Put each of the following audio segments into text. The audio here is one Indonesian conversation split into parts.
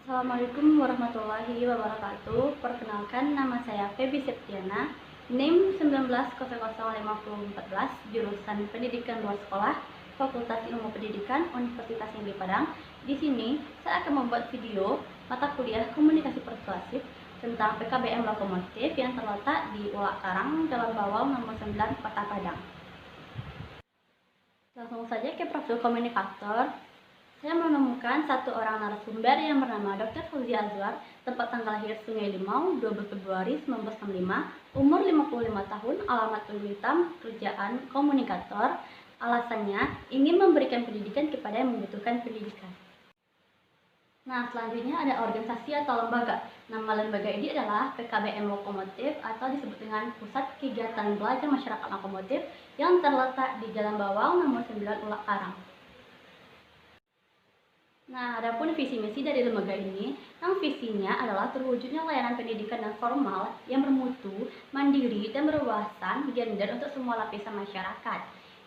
Assalamualaikum warahmatullahi wabarakatuh. Perkenalkan, nama saya Feby Septiana, NIM 19005014, jurusan Pendidikan Luar Sekolah, Fakultas Ilmu Pendidikan, Universitas Negeri Padang. Di sini saya akan membuat video mata kuliah Komunikasi Persuasif tentang PKBM Lokomotif yang terletak di Ulak Karang, Jalan Bawang nomor 9, Kota Padang. Langsung saja ke profil komunikator. Saya menemukan satu orang narasumber yang bernama Dr. Fauzi Azwar, tempat tanggal lahir Sungai Limau, 12 Februari 1965, umur 55 tahun, alamat Tunggu Hitam, kerjaan komunikator. Alasannya ingin memberikan pendidikan kepada yang membutuhkan pendidikan. Nah, selanjutnya ada organisasi atau lembaga. Nama lembaga ini adalah PKBM Lokomotif atau disebut dengan Pusat Kegiatan Belajar Masyarakat Lokomotif yang terletak di Jalan Bawang nomor 9 Ulak Karang. Nah, adapun visi misi dari lembaga ini, yang visinya adalah terwujudnya layanan pendidikan dan formal yang bermutu, mandiri, dan berwawasan gender untuk semua lapisan masyarakat.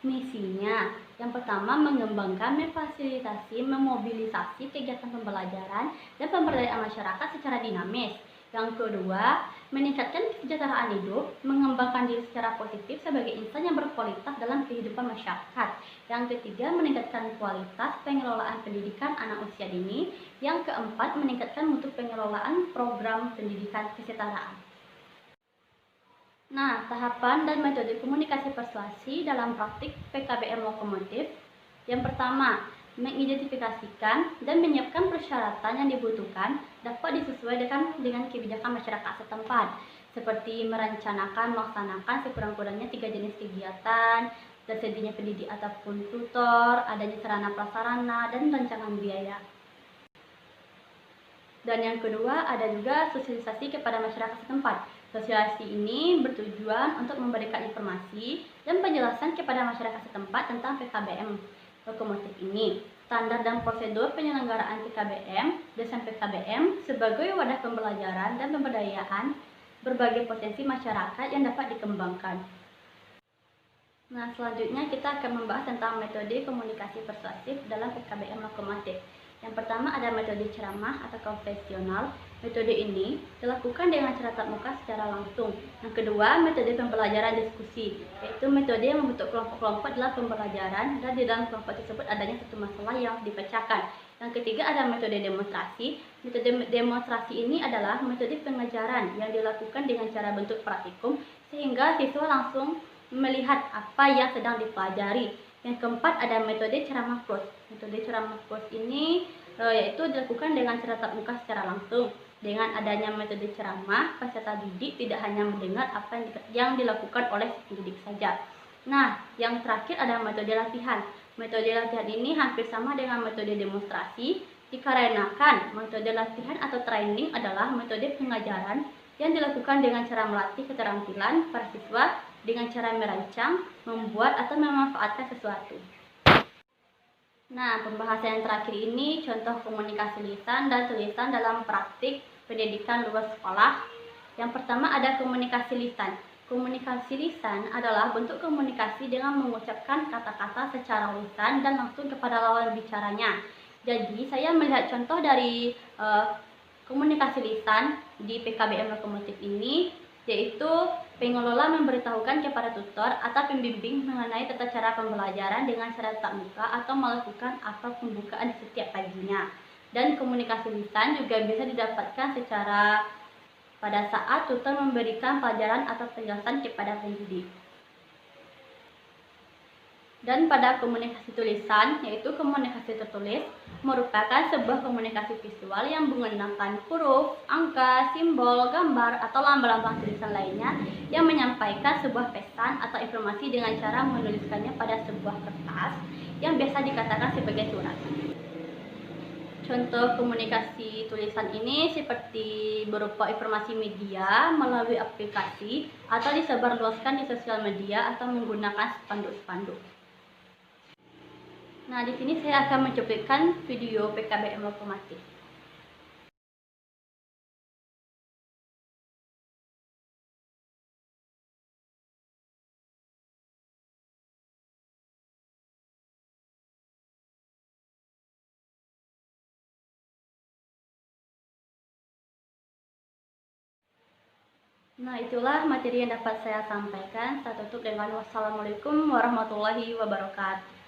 Misinya, yang pertama mengembangkan, memfasilitasi, memobilisasi kegiatan pembelajaran dan pemberdayaan masyarakat secara dinamis. Yang kedua, meningkatkan kesejahteraan hidup, mengembangkan diri secara positif sebagai insan yang berkualitas dalam kehidupan masyarakat. Yang ketiga, meningkatkan kualitas pengelolaan pendidikan anak usia dini. Yang keempat, meningkatkan mutu pengelolaan program pendidikan kesetaraan. Nah, tahapan dan metode komunikasi persuasi dalam praktik PKBM Lokomotif. Yang pertama, mengidentifikasikan dan menyiapkan persyaratan yang dibutuhkan dapat disesuaikan dengan kebijakan masyarakat setempat, seperti merencanakan, melaksanakan sekurang-kurangnya 3 jenis kegiatan, tersedianya pendidik ataupun tutor, adanya sarana prasarana, dan rancangan biaya. Dan yang kedua, ada juga sosialisasi kepada masyarakat setempat. Sosialisasi ini bertujuan untuk memberikan informasi dan penjelasan kepada masyarakat setempat tentang PKBM Lokomotif ini, standar dan prosedur penyelenggaraan PKBM, desain PKBM sebagai wadah pembelajaran dan pemberdayaan berbagai potensi masyarakat yang dapat dikembangkan. Nah, selanjutnya kita akan membahas tentang metode komunikasi persuasif dalam PKBM Lokomotif. Yang pertama ada metode ceramah atau konvensional. Metode ini dilakukan dengan cara tatap muka secara langsung. Yang kedua, metode pembelajaran diskusi, yaitu metode yang membentuk kelompok-kelompok dalam pembelajaran dan di dalam kelompok tersebut adanya satu masalah yang dipecahkan. Yang ketiga ada metode demonstrasi. Metode demonstrasi ini adalah metode pengajaran yang dilakukan dengan cara bentuk praktikum sehingga siswa langsung melihat apa yang sedang dipelajari. Yang keempat ada metode ceramah prose. Metode ceramah prose ini yaitu dilakukan dengan cara tatap muka secara langsung. Dengan adanya metode ceramah, peserta didik tidak hanya mendengar apa yang dilakukan oleh si pendidik saja. Nah, yang terakhir ada metode latihan. Metode latihan ini hampir sama dengan metode demonstrasi, dikarenakan metode latihan atau training adalah metode pengajaran yang dilakukan dengan cara melatih keterampilan para siswa dengan cara merancang, membuat, atau memanfaatkan sesuatu. Nah, pembahasan yang terakhir ini contoh komunikasi lisan dan tulisan dalam praktik pendidikan luar sekolah. Yang pertama ada komunikasi lisan. Komunikasi lisan adalah bentuk komunikasi dengan mengucapkan kata-kata secara lisan dan langsung kepada lawan bicaranya. Jadi, saya melihat contoh dari komunikasi lisan di PKBM Lokomotif ini, yaitu pengelola memberitahukan kepada tutor atau pembimbing mengenai tata cara pembelajaran dengan cara tatap muka atau melakukan akad pembukaan di setiap paginya. Dan komunikasi lisan juga bisa didapatkan secara pada saat tutor memberikan pelajaran atau penjelasan kepada pendidik. Dan pada komunikasi tulisan, yaitu komunikasi tertulis, merupakan sebuah komunikasi visual yang menggunakan huruf, angka, simbol, gambar, atau lambang-lambang tulisan lainnya yang menyampaikan sebuah pesan atau informasi dengan cara menuliskannya pada sebuah kertas yang biasa dikatakan sebagai surat. Contoh komunikasi tulisan ini seperti berupa informasi media melalui aplikasi atau disebarluaskan di sosial media atau menggunakan spanduk-spanduk. Nah, di sini saya akan mencuplikkan video PKBM Lokomotif. Nah, itulah materi yang dapat saya sampaikan. Saya tutup dengan wassalamualaikum warahmatullahi wabarakatuh.